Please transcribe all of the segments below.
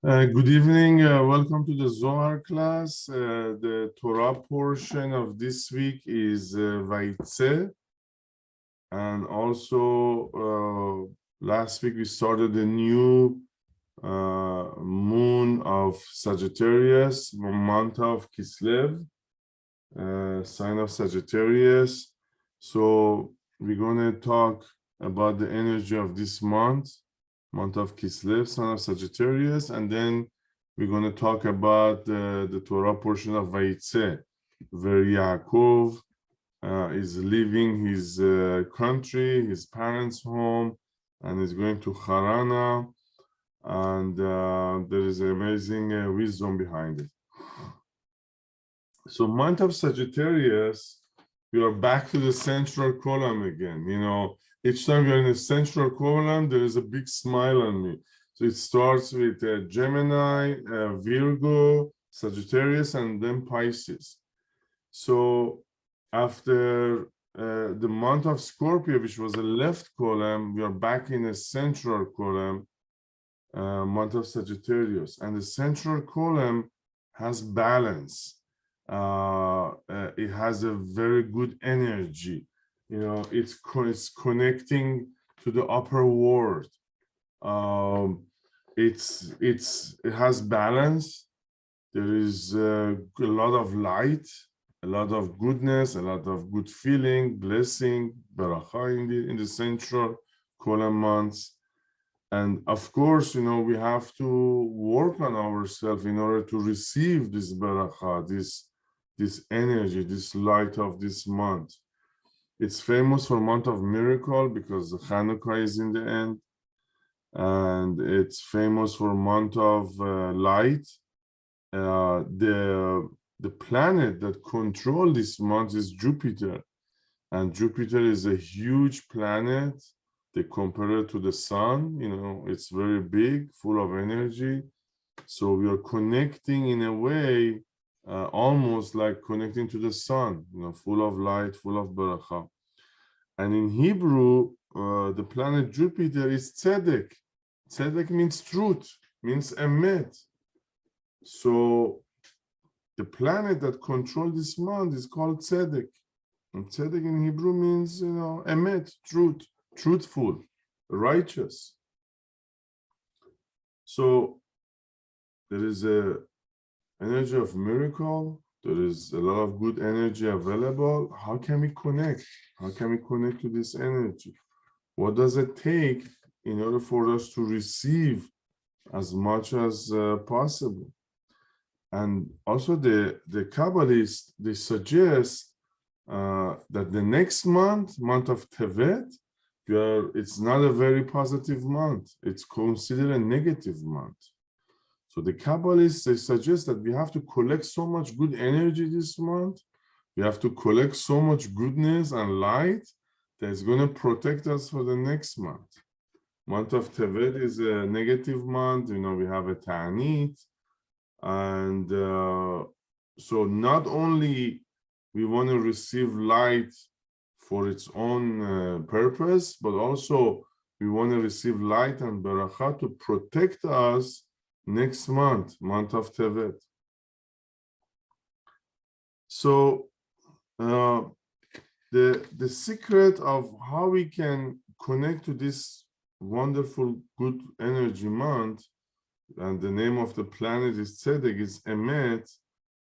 Good evening. Welcome to the Zohar class. The Torah portion of this week is Vayetze. And also, last week we started a new moon of Sagittarius, month of Kislev, sign of Sagittarius. So we're going to talk about the energy of this month of Kislev, son of Sagittarius, and then we're going to talk about the Torah portion of Vayetze, where Yaakov is leaving his country, his parents' home, and is going to Harana, and there is amazing wisdom behind it. So month of Sagittarius, we are back to the central column again. You know, each time you're in the central column, there is a big smile on me. So it starts with Gemini, Virgo, Sagittarius, and then Pisces. So after the month of Scorpio, which was a left column, we are back in a central column, month of Sagittarius. And the central column has balance. It has a very good energy. You know, it's connecting to the upper world. It has balance. There is a lot of light, a lot of goodness, a lot of good feeling, blessing, beracha in the central column months. And of course, you know, we have to work on ourselves in order to receive this beracha, this energy, this light of this month. It's famous for month of miracle because Hanukkah is in the end. And it's famous for month of light. The planet that controls this month is Jupiter. And Jupiter is a huge planet. They compare it to the sun, you know, it's very big, full of energy. So we are connecting in a way, almost like connecting to the sun, you know, full of light, full of beracha. And in Hebrew, the planet Jupiter is tzedek. Tzedek means truth, means emet. So the planet that controls this month is called tzedek. And tzedek in Hebrew means, you know, emet, truth, truthful, righteous. So there is a energy of miracle. There is a lot of good energy available. How can we connect? How can we connect to this energy? What does it take in order for us to receive as much as possible? And also the Kabbalists, they suggest that the next month of Tevet, it's not a very positive month. It's considered a negative month. So the Kabbalists, they suggest that we have to collect so much good energy this month. We have to collect so much goodness and light that is going to protect us for the next month. Month of Tevet is a negative month. You know, we have a Ta'anit. And so not only we want to receive light for its own purpose, but also we want to receive light and beracha to protect us next month of Tevet. So the secret of how we can connect to this wonderful good energy month, and the name of the planet is Tzedek, is Emet,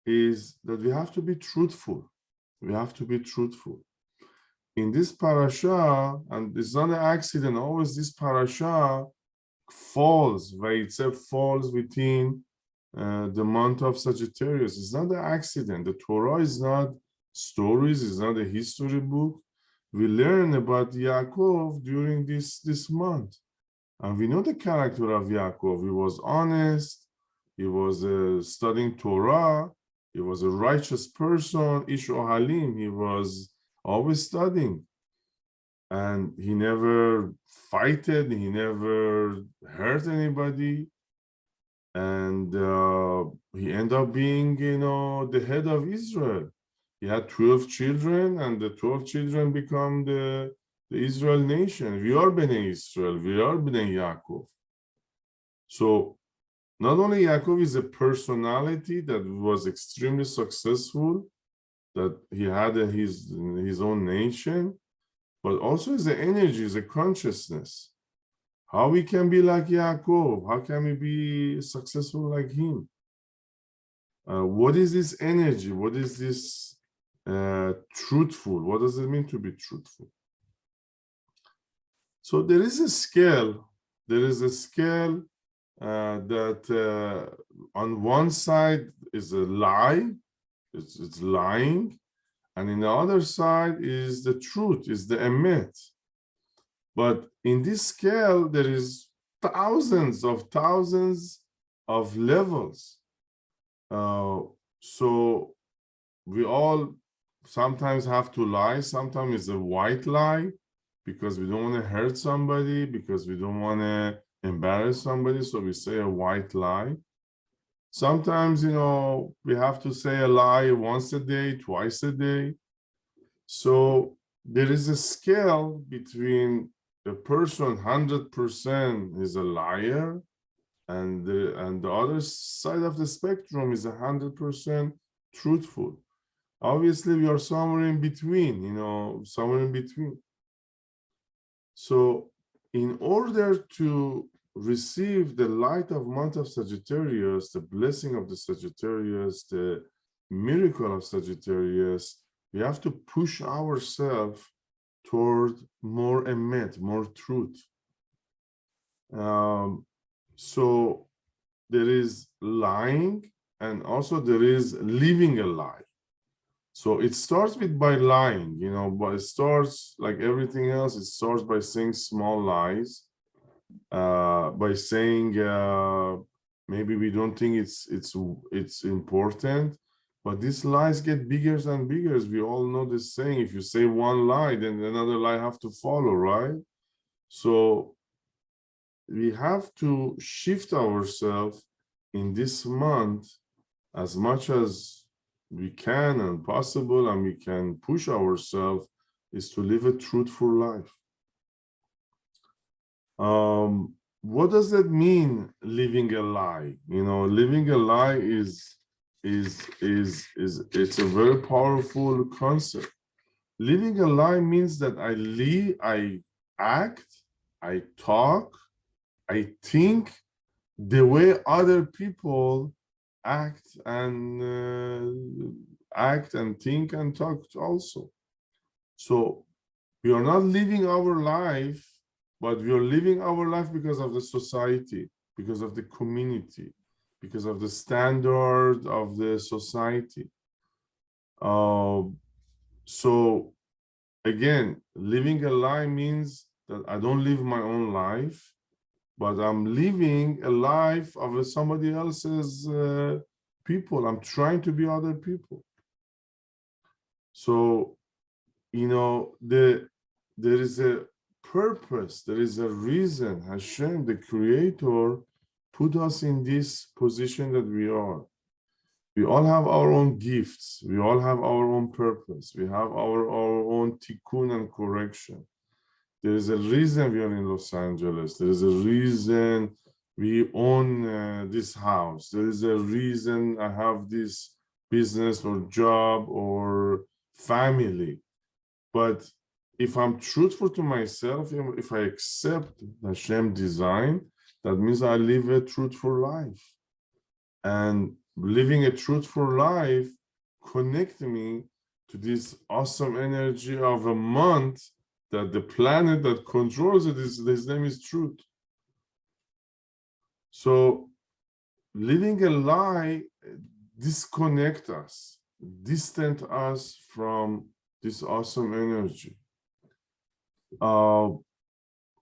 is that we have to be truthful. We have to be truthful. In this parasha, and it's not an accident, always this parasha falls, Vayetze falls within the month of Sagittarius. It's not an accident. The Torah is not stories, it's not a history book. We learn about Yaakov during this month. And we know the character of Yaakov. He was honest, he was studying Torah, he was a righteous person, Ish Ohalim, he was always studying. And he never fighted, he never hurt anybody. And he ended up being, you know, the head of Israel. He had 12 children, and the 12 children become the Israel nation. We are Bnei Israel, we are Bnei Yaakov. So not only Yaakov is a personality that was extremely successful, that he had his own nation, but also is the energy, is a consciousness. How we can be like Yaakov? How can we be successful like him? What is this energy? What is this truthful? What does it mean to be truthful? So there is a scale. There is a scale that on one side is a lie, it's lying, and in the other side is the truth, is the emet. But in this scale, there is thousands of levels. So we all sometimes have to lie. Sometimes it's a white lie because we don't want to hurt somebody, because we don't want to embarrass somebody. So we say a white lie. Sometimes, we have to say a lie once a day, twice a day. So there is a scale between the person 100% is a liar, and the other side of the spectrum is 100% truthful. Obviously, we are somewhere in between, somewhere in between. So in order to receive the light of month of Sagittarius, the blessing of the Sagittarius, the miracle of Sagittarius, we have to push ourselves toward more emet, more truth. So there is lying, and also there is living a lie. So it starts by lying, but it starts like everything else. It starts by saying small lies, by saying maybe we don't think it's important, but these lies get bigger and bigger. We all know this saying: if you say one lie, then another lie have to follow, right? So we have to shift ourselves in this month as much as we can and possible, and we can push ourselves, is to live a truthful life. What does that mean, living a lie? Living a lie is it's a very powerful concept. Living a lie means that I act, I talk, I think the way other people act and think and talk also. So we are not living our life, but we are living our life because of the society, because of the community, because of the standard of the society. So again, living a lie means that I don't live my own life, but I'm living a life of somebody else's people. I'm trying to be other people. So, there is a purpose, there is a reason. Hashem, the Creator, put us in this position that we are. We all have our own gifts. We all have our own purpose. We have our own tikkun and correction. There is a reason we are in Los Angeles. There is a reason we own this house. There is a reason I have this business or job or family. But if I'm truthful to myself, if I accept Hashem design, that means I live a truthful life. And living a truthful life connects me to this awesome energy of a month that the planet that controls it his name is truth. So living a lie disconnect us, distant us from this awesome energy.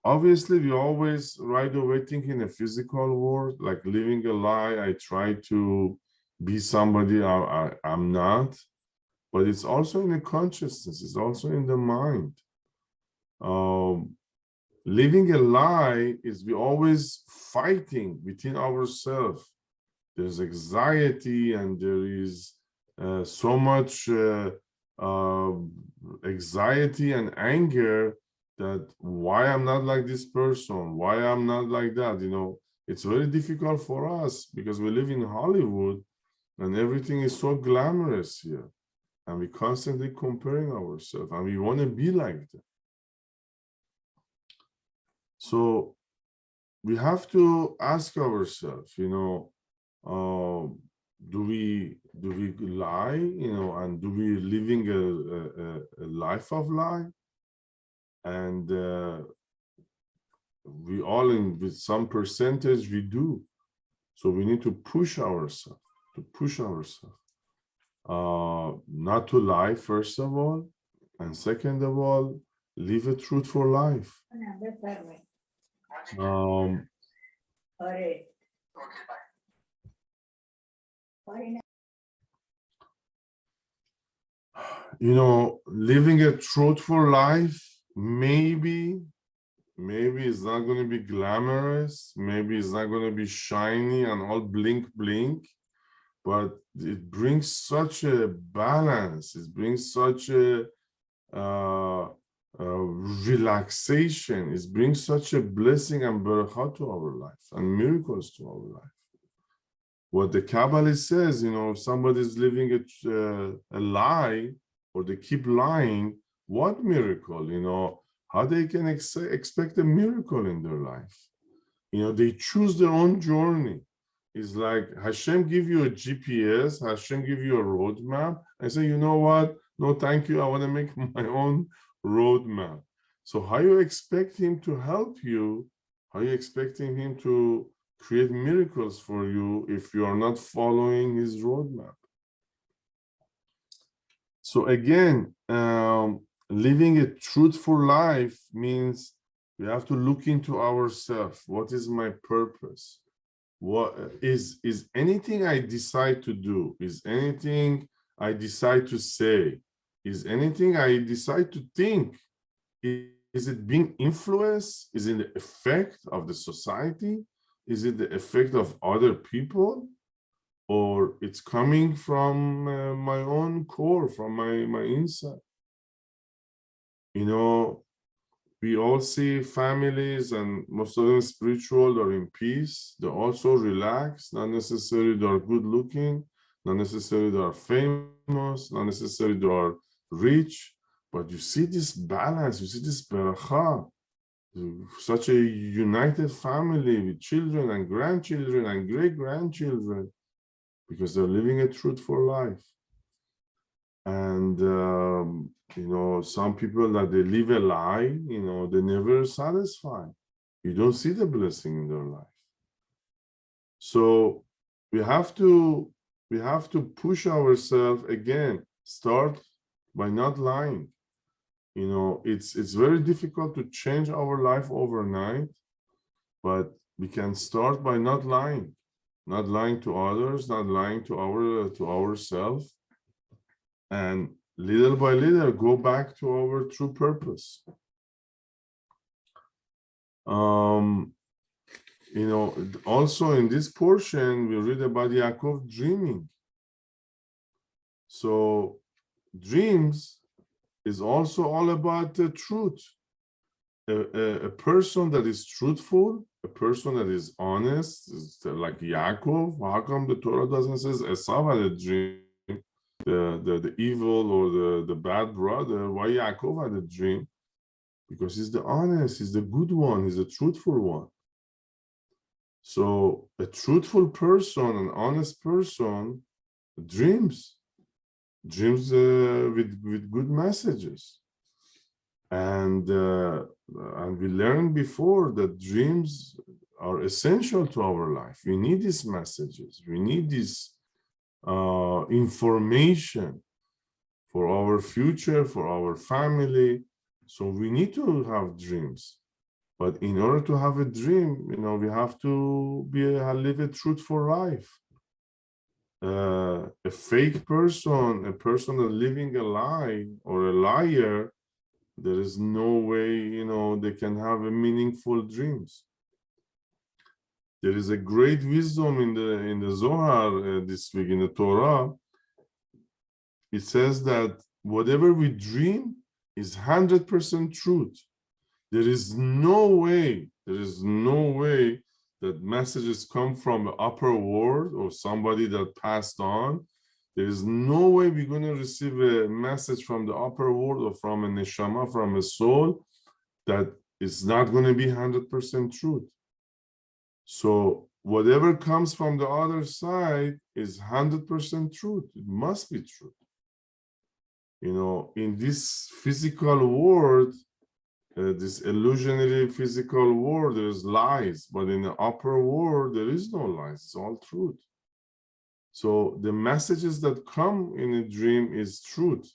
Obviously, we always right away think in a physical world, like living a lie. I try to be somebody I'm not, but it's also in the consciousness, it's also in the mind. Living a lie is we always fighting within ourselves. There's anxiety and there is so much anxiety and anger that why I'm not like this person, why I'm not like that. It's very difficult for us because we live in Hollywood and everything is so glamorous here. And we constantly comparing ourselves and we want to be like that. So we have to ask ourselves, do we lie, and do we living a life of lie? And we all with some percentage we do. So we need to push ourselves, not to lie, first of all, and second of all, live a truthful life. Living a truthful life, maybe it's not going to be glamorous, maybe it's not going to be shiny and all blink, but it brings such a balance, it brings such a relaxation, it brings such a blessing and barakah to our life and miracles to our life. What the Kabbalah says, if somebody is living a lie, or they keep lying, what miracle, how they can expect a miracle in their life? They choose their own journey. It's like Hashem give you a GPS, Hashem give you a roadmap. I say, you know what? No, thank you. I want to make my own roadmap. So how you expect him to help you? How you expecting him to create miracles for you if you are not following his roadmap? So again, living a truthful life means we have to look into ourselves. What is my purpose? What is anything I decide to do? Is anything I decide to say? Is anything I decide to think? Is it being influenced? Is it the effect of the society? Is it the effect of other people? Or it's coming from my own core, from my inside? We all see families, and most of them spiritual or in peace. They're also relaxed, not necessarily they are good looking, not necessarily they are famous, not necessarily they are rich, but you see this balance, you see this barakah, such a united family with children and grandchildren and great-grandchildren, because they're living a truthful life. And some people that they live a lie, they never satisfy. You don't see the blessing in their life. So we have to push ourselves again. Start by not lying. It's very difficult to change our life overnight, but we can start by not lying to others, not lying to ourselves, and little by little go back to our true purpose. Also in this portion we read about Yaakov dreaming. So dreams is also all about the truth. A person that is truthful, a person that is honest, is like Yaakov. How come the Torah doesn't say Esav had a dream? The evil or the bad brother, why Yaakov had a dream? Because he's the honest, he's the good one, he's the truthful one. So a truthful person, an honest person, dreams with good messages. And we learned before that dreams are essential to our life. We need these messages, we need this information for our future, for our family. So we need to have dreams. But in order to have a dream, we have to live a truthful life. A fake person, a person that's living a lie or a liar, there is no way, they can have a meaningful dreams. There is a great wisdom in the Zohar this week in the Torah. It says that whatever we dream is 100% truth. There is no way that messages come from the upper world or somebody that passed on. There is no way we're going to receive a message from the upper world or from a neshama, from a soul, that is not going to be 100% truth. So whatever comes from the other side is 100% truth. It must be true. You know, in this physical world, this illusionary physical world, there's lies, but in the upper world, there is no lies. It's all truth. So the messages that come in a dream is truth.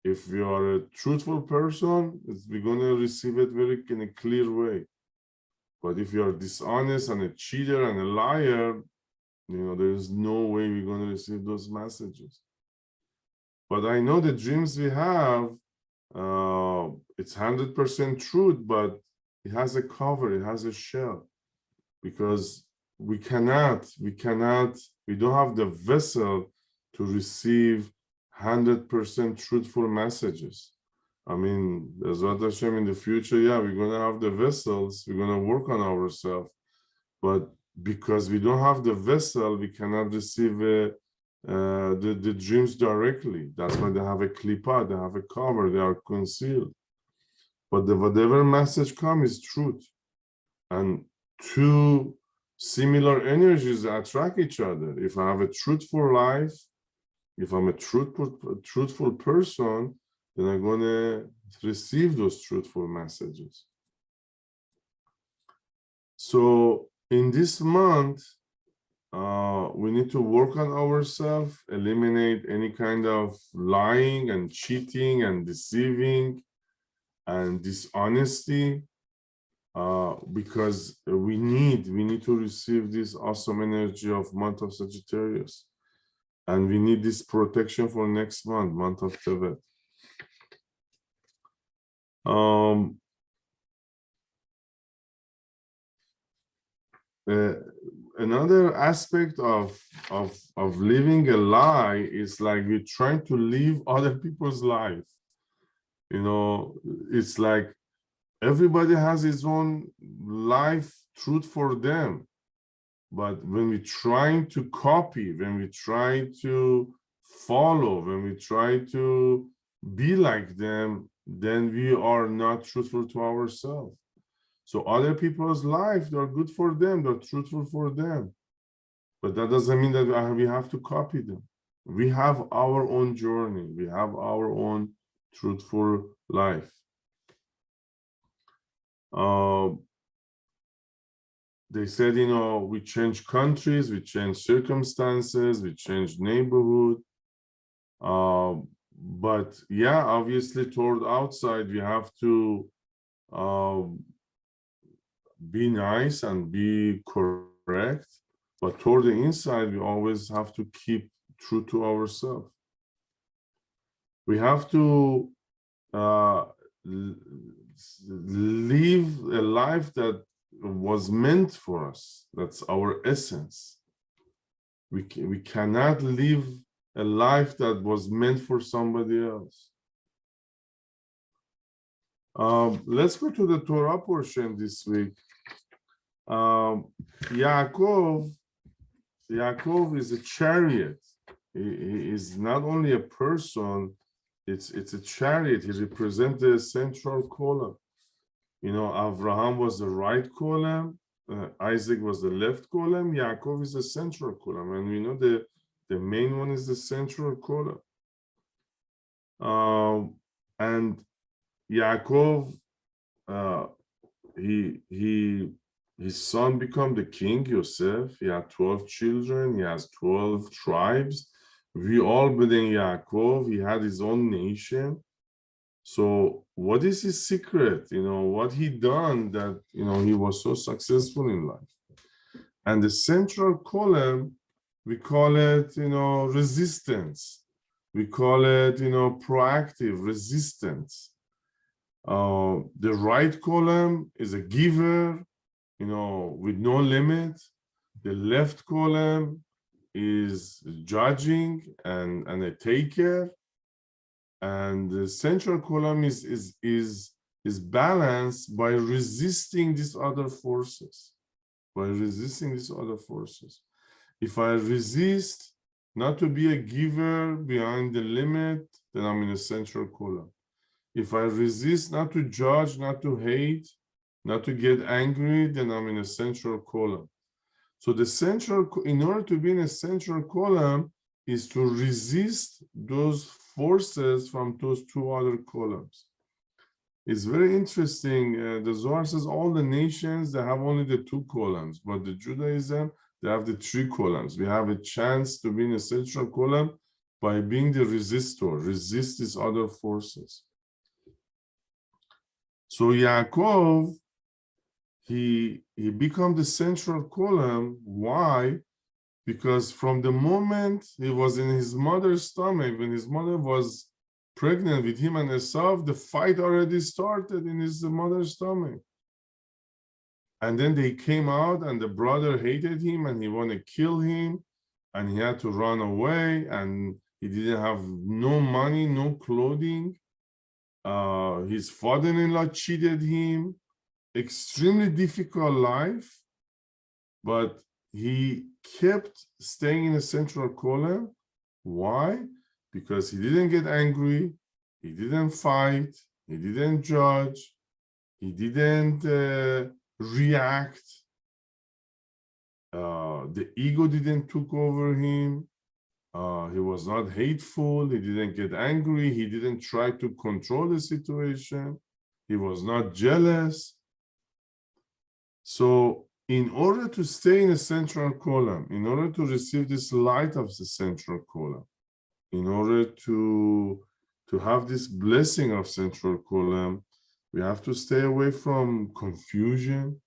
If you are a truthful person, we're going to receive it in a clear way. But if you are dishonest and a cheater and a liar, you know, there's no way we're going to receive those messages. But I know the dreams we have, it's 100% truth, but it has a cover, it has a shell, because we don't have the vessel to receive 100% truthful messages. I mean, Bezrat Hashem, in the future, yeah, we're going to have the vessels, we're going to work on ourselves, but because we don't have the vessel, we cannot receive the dreams directly. That's why they have a klipa, they have a cover, they are concealed. But whatever message comes is truth. And two similar energies attract each other. If I have a truthful life, if I'm a truthful person, then I'm going to receive those truthful messages. So in this month, we need to work on ourselves, eliminate any kind of lying and cheating and deceiving and dishonesty, because we need to receive this awesome energy of month of Sagittarius, and we need this protection for next month of Tevet. Another aspect of living a lie is like we're trying to live other people's life. You know, it's like everybody has his own life truth for them. But when we're trying to copy, when we try to follow, when we try to be like them, then we are not truthful to ourselves. So other people's life, they're good for them, they're truthful for them. But that doesn't mean that we have to copy them. We have our own journey. We have our own truthful life. They said, you know, we change countries, we change circumstances, we change neighborhood. But yeah, obviously toward outside, we have to be nice and be correct. But toward the inside, we always have to keep true to ourselves. We have to live a life that was meant for us. That's our essence. We cannot live a life that was meant for somebody else. Let's go to the Torah portion this week. Yaakov is a chariot. He is not only a person, it's a chariot. He represents the central column. You know, Abraham was the right column, Isaac was the left column, Yaakov is the central column, and we know the main one is the central column. And Yaakov, his son became the king, Yosef. He had 12 children, he has 12 tribes. We all believe in Yaakov. He had his own nation. So what is his secret? You know, what he done that, you know, he was so successful in life? And the central column, we call it, you know, resistance. We call it, you know, proactive resistance. The right column is a giver, you know, with no limit. The left column is judging and a taker. And the central column is balanced by resisting these other forces. by resisting these other forces. If I resist not to be a giver behind the limit, then I'm in a central column. If I resist not to judge, not to hate, not to get angry, then I'm in a central column. So the central, in order to be in a central column, is to resist those forces from those two other columns. It's very interesting. The Zohar says all the nations, they have only the two columns, but the Judaism, they have the three columns. We have a chance to be in a central column by being the resistor, resist these other forces. So Yaakov, he became the central column. Why? Because from the moment he was in his mother's stomach, when his mother was pregnant with him and Esav, the fight already started in his mother's stomach. And then they came out and the brother hated him and he wanted to kill him and he had to run away and he didn't have no money, no clothing. His father-in-law cheated him. Extremely difficult life, but he kept staying in the central column. Why? Because he didn't get angry, he didn't fight, he didn't judge, he didn't react. The ego didn't took over him. He was not hateful, he didn't get angry, he didn't try to control the situation, he was not jealous. So in order to stay in a central column, in order to receive this light of the central column, in order to have this blessing of central column, we have to stay away from confusion,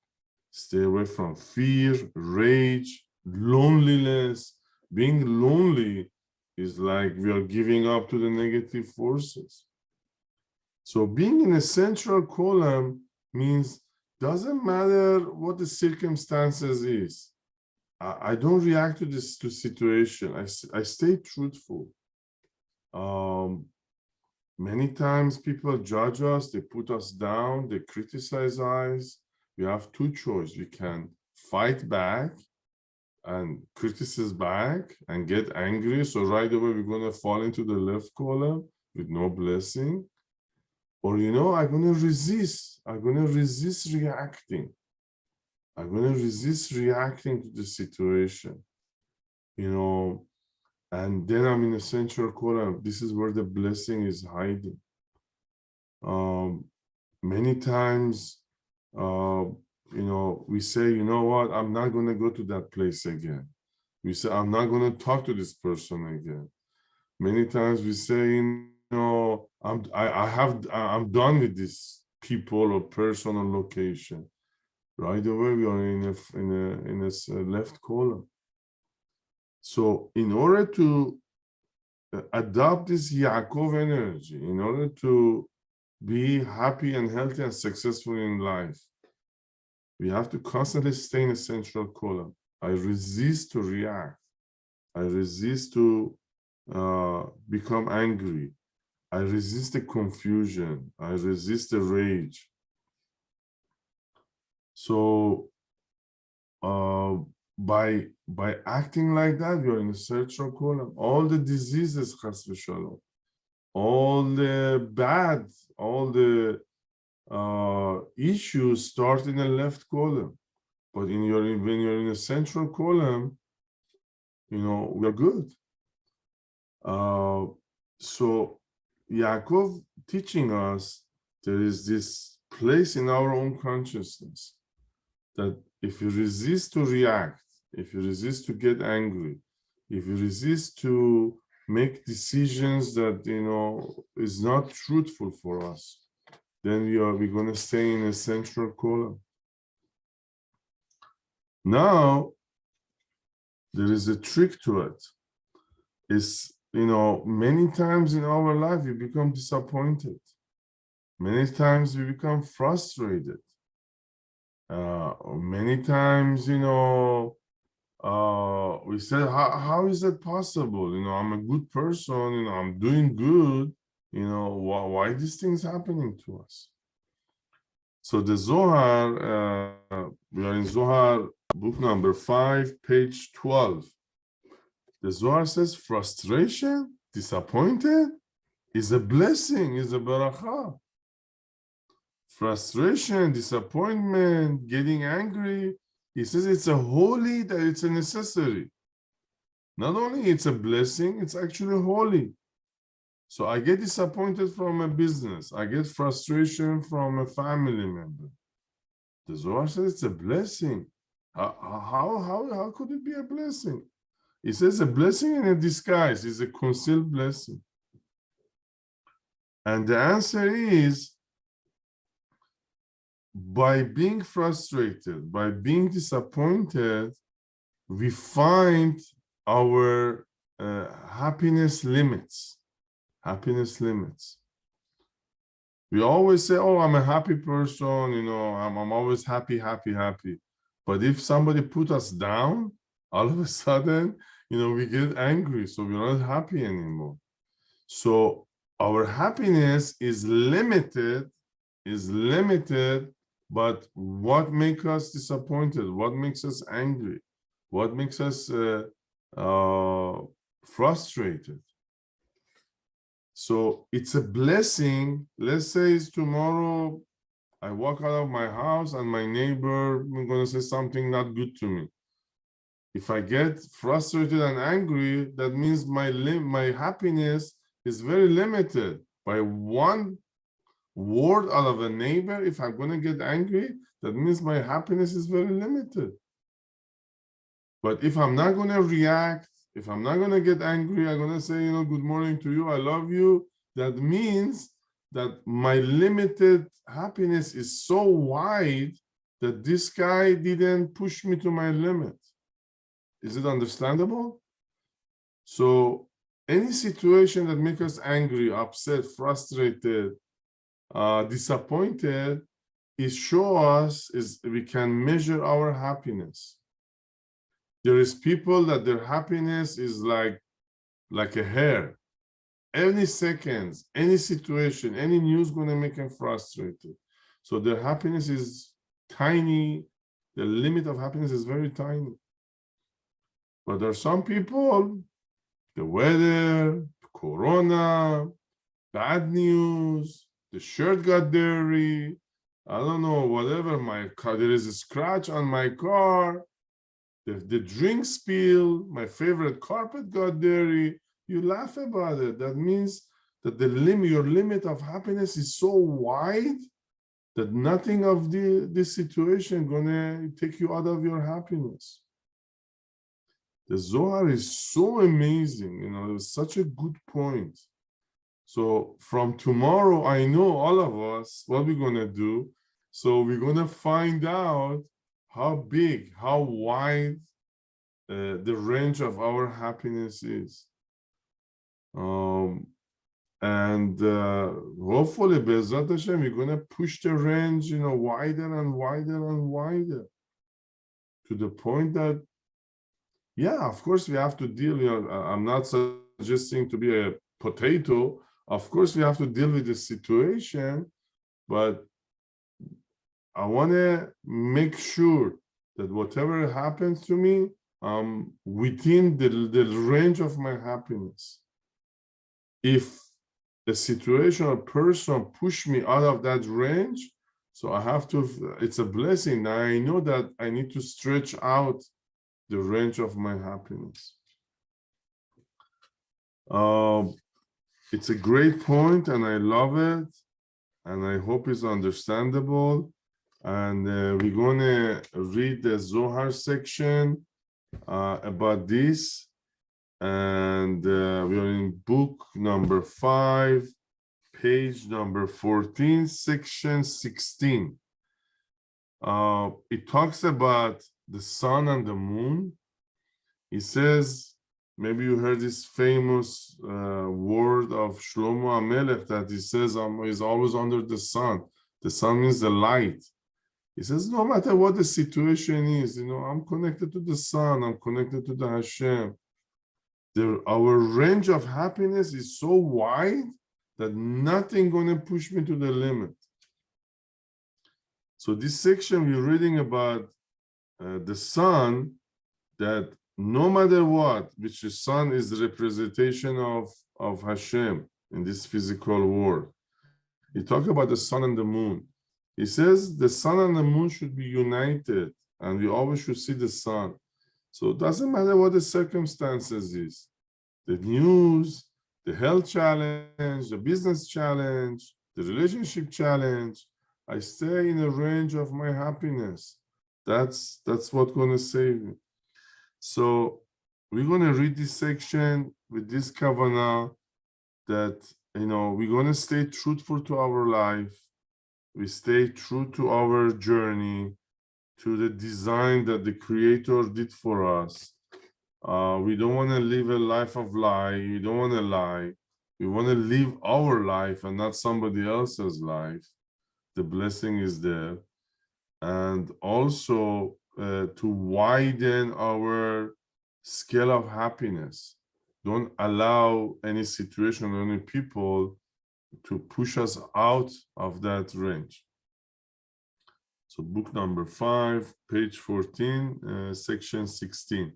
stay away from fear, rage, loneliness. Being lonely is like we are giving up to the negative forces. So being in a central column means doesn't matter what the circumstances is. I don't react to this situation. I stay truthful. Many times people judge us, they put us down, they criticize us. We have two choices. We can fight back and criticize back and get angry. So right away, we're going to fall into the left column with no blessing. Or, I'm going to resist. I'm going to resist reacting. I'm going to resist reacting to the situation. And then I'm in a central column. This is where the blessing is hiding. Many times, we say, you know what, I'm not going to go to that place again. We say, I'm not going to talk to this person again. Many times we say, I'm done with this people or person or location. Right away, we are in a left column. So in order to adopt this Yaakov energy, in order to be happy and healthy and successful in life, we have to constantly stay in a central column. I resist to react. I resist to become angry. I resist the confusion. I resist the rage. So by acting like that, you're in a central column. All the diseases, chas v'shalom, all the bad, all the issues start in the left column. But when you're in a central column, we are good. So Yaakov teaching us there is this place in our own consciousness that if you resist to react, if you resist to get angry, if you resist to make decisions that is not truthful for us, then we're going to stay in a central column. Now there is a trick to it. It's many times in our life we become disappointed. Many times we become frustrated. Many times, we say, how is that possible? I'm a good person, I'm doing good, why these things happening to us? So the Zohar, we are in Zohar book number 5, page 12. The Zohar says frustration, disappointed, is a blessing, is a barakah. Frustration, disappointment, getting angry, he says it's a holy, that it's a necessary. Not only it's a blessing, it's actually holy. So I get disappointed from a business. I get frustration from a family member. The Zohar says it's a blessing. How could it be a blessing? It says a blessing in a disguise. It's a concealed blessing. And the answer is, by being frustrated, by being disappointed, we find our happiness limits. Happiness limits. We always say, oh, I'm a happy person, you know, I'm always happy, happy, happy. But if somebody put us down, all of a sudden, you know, we get angry, so we're not happy anymore. So our happiness is limited, but what makes us disappointed? What makes us angry? What makes us frustrated? So it's a blessing. Let's say tomorrow I walk out of my house and my neighbor is going to say something not good to me. If I get frustrated and angry, that means my happiness is very limited. By one word out of a neighbor, if I'm going to get angry, that means my happiness is very limited. But if I'm not going to react, if I'm not going to get angry, I'm going to say, you know, good morning to you, I love you. That means that my limited happiness is so wide that this guy didn't push me to my limit. Is it understandable? So any situation that makes us angry, upset, frustrated, disappointed, is we can measure our happiness. There is people that their happiness is like a hair. Any seconds, any situation, any news going to make them frustrated. So their happiness is tiny. The limit of happiness is very tiny. But there are some people, the weather, Corona, bad news, the shirt got dirty, I don't know, whatever, my car, there is a scratch on my car, the drink spill, my favorite carpet got dirty, you laugh about it. That means that your limit of happiness is so wide that nothing of this situation gonna take you out of your happiness. The Zohar is so amazing, you know, it's such a good point. So from tomorrow, I know all of us, what we're gonna do. So we're gonna find out how big, how wide the range of our happiness is. And hopefully, Be'ezrat Hashem, we're gonna push the range, you know, wider and wider and wider, to the point that, yeah, of course we have to deal, you know, I'm not suggesting to be a potato. Of course we have to deal with the situation, but I want to make sure that whatever happens to me, within the range of my happiness. If a situation or person push me out of that range, so I have to, it's a blessing. Now I know that I need to stretch out the range of my happiness. It's a great point, and I love it, and I hope it's understandable. And we're going to read the Zohar section about this. And we are in book number 5, page number 14, section 16. It talks about the sun and the moon. It says, maybe you heard this famous word of Shlomo HaMelech that he says he's always under the sun. The sun means the light. He says, no matter what the situation is, you know, I'm connected to the sun, I'm connected to the Hashem. Our range of happiness is so wide that nothing gonna push me to the limit. So this section, we're reading about the sun, that no matter what, which the sun is the representation of Hashem in this physical world. He talks about the sun and the moon. He says the sun and the moon should be united, and we always should see the sun. So it doesn't matter what the circumstances is, the news, the health challenge, the business challenge, the relationship challenge, I stay in the range of my happiness. That's what's going to save me. So we're going to read this section with this kavanah that, we're going to stay truthful to our life. We stay true to our journey, to the design that the Creator did for us. We don't want to live a life of lie. We don't want to lie. We want to live our life and not somebody else's life. The blessing is there. And also to widen our scale of happiness. Don't allow any situation or any people to push us out of that range. So book number 5, page 14, section 16.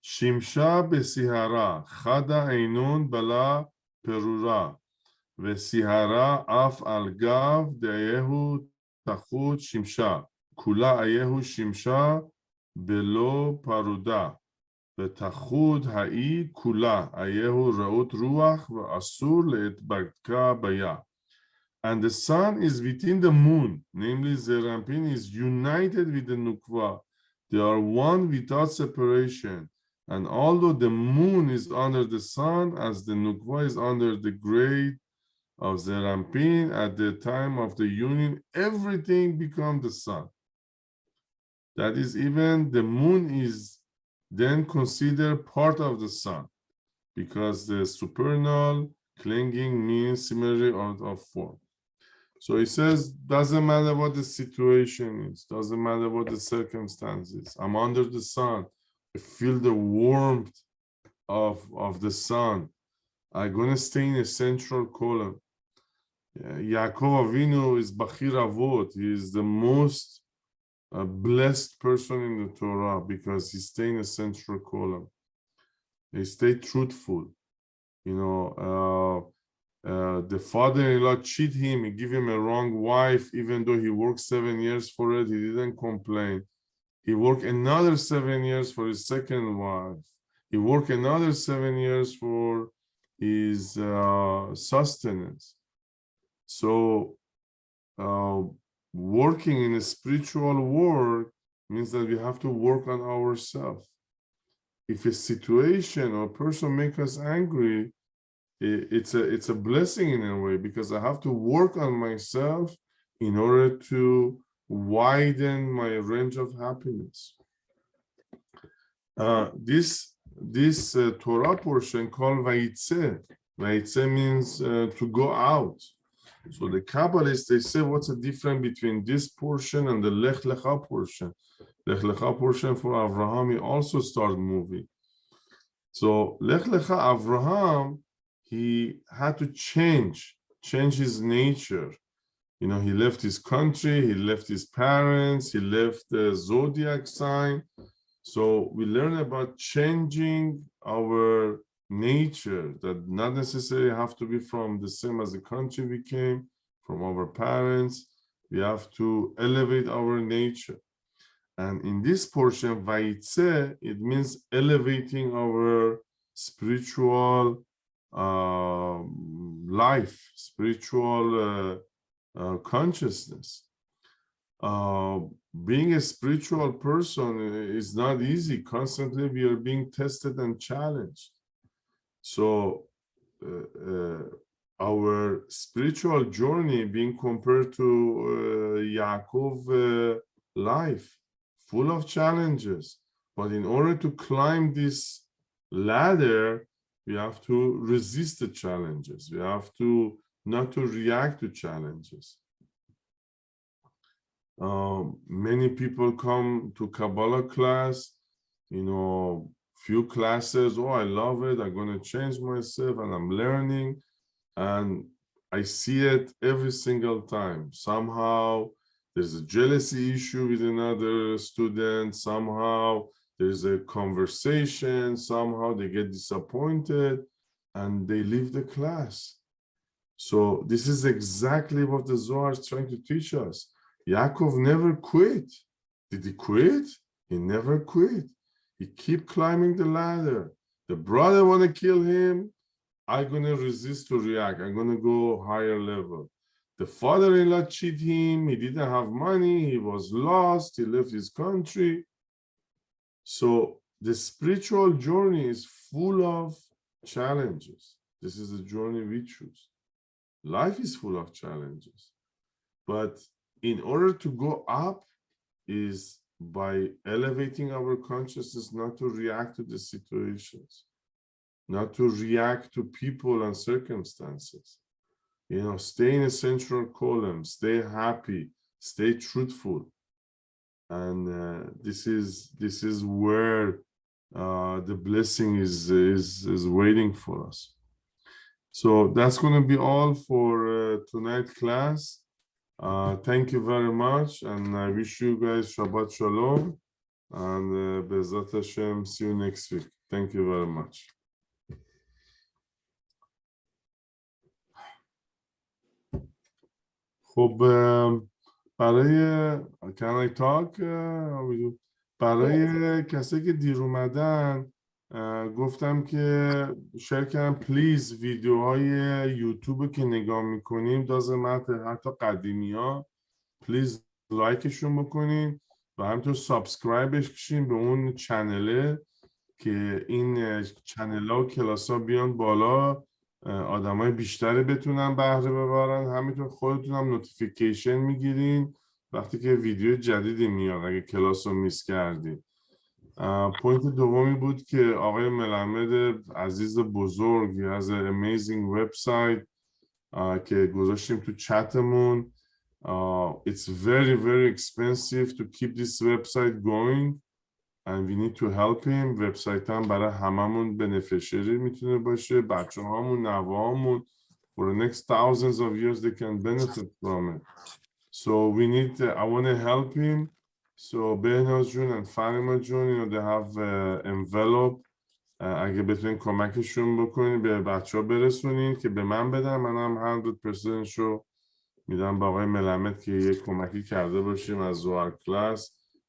Shimsha besihara, chada einun bala perura, vesihara af al gav de'ehu tachut shimsha, kula ayehu shimsha belo paruda, ותחוד האי כולה, אייהו רעות רוח ואסור להתבקע ביה. And the sun is within the moon, namely Zerampin is united with the Nukva. They are one without separation. And although the moon is under the sun, as the Nukva is under the grade of Zerampin, at the time of the union, everything becomes the sun. That is, even the moon is then considered part of the sun, because the supernal clinging means similarity of form. So he says, doesn't matter what the situation is, doesn't matter what the circumstances. I'm under the sun. I feel the warmth of the sun. I'm going to stay in a central column. Yaakov Avinu is Bachir Avot. He is the most blessed person in the Torah because he stayed in a central column. He stayed truthful. The father-in-law cheat him, he give him a wrong wife, even though he worked 7 years for it, he didn't complain. He worked another 7 years for his second wife. He worked another 7 years for his sustenance. So working in a spiritual world means that we have to work on ourselves. If a situation or person makes us angry, it's a blessing in a way, because I have to work on myself in order to widen my range of happiness. This Torah portion called Vayetze. Vayetze means to go out. So the Kabbalists, they say, what's the difference between this portion and the Lech Lecha portion? Lech Lecha portion for Avraham, he also started moving. So Lech Lecha, Avraham, he had to change his nature. He left his country, he left his parents, he left the zodiac sign. So we learn about changing our nature, that not necessarily have to be from the same as the country we came, from our parents. We have to elevate our nature. And in this portion, Vayetze, it means elevating our spiritual life, spiritual consciousness. Being a spiritual person is not easy. Constantly we are being tested and challenged. So our spiritual journey being compared to Yaakov life, full of challenges. But in order to climb this ladder, we have to resist the challenges. We have to not to react to challenges. Many people come to Kabbalah class, few classes, oh, I love it, I'm going to change myself, and I'm learning. And I see it every single time. Somehow there's a jealousy issue with another student, somehow there's a conversation, somehow they get disappointed and they leave the class. So this is exactly what the Zohar is trying to teach us. Yaakov never quit. Did he quit? He never quit. He keep climbing the ladder. The brother want to kill him. I'm going to resist to react. I'm going to go higher level. The father-in-law cheat him. He didn't have money. He was lost. He left his country. So the spiritual journey is full of challenges. This is the journey we choose. Life is full of challenges. But in order to go up is by elevating our consciousness, not to react to the situations, not to react to people and circumstances. You know, stay in a central column, stay happy, stay truthful. And this is where the blessing is waiting for us. So that's going to be all for tonight's class. Thank you very much, and I wish you guys Shabbat Shalom, and Be'ezrat Hashem, see you next week. Thank you very much. خب برای can I talk? برای کسایی که دیر اومدن گفتم که شیر کردم پلیز ویدیوهای یوتیوب که نگاه میکنیم doesn't matter حتی قدیمی ها پلیز لایکشون بکنین و همینطور سابسکرایبش کشین به اون چنله که این چنل ها و کلاس ها بیان بالا آدمای بیشتری بتونن بهره ببرن همینطور خودتون هم نوتیفیکیشن میگیرین وقتی که ویدیو جدیدی میاد اگه کلاس رو میس کردین پوینت دومی بود که آقای ملمد عزیز بزرگ از amazing website که گذاشتیم تو چتمون it's very very expensive to keep this website going and we need to help him. وبسایت هم برای هممون بنفیشری میتونه باشه بچه هامون نوهامون for the next thousands of years they can benefit from it. So we need I want to help him. So Behnaz Jun and Farima Jun, you know, they have envelope. اگه بتونین کمکشون بکنین به بچه ها برسونین که به من بدن منم 100% شو میدم با آقای ملمت که یک کمکی کرده باشیم از زوار کلاس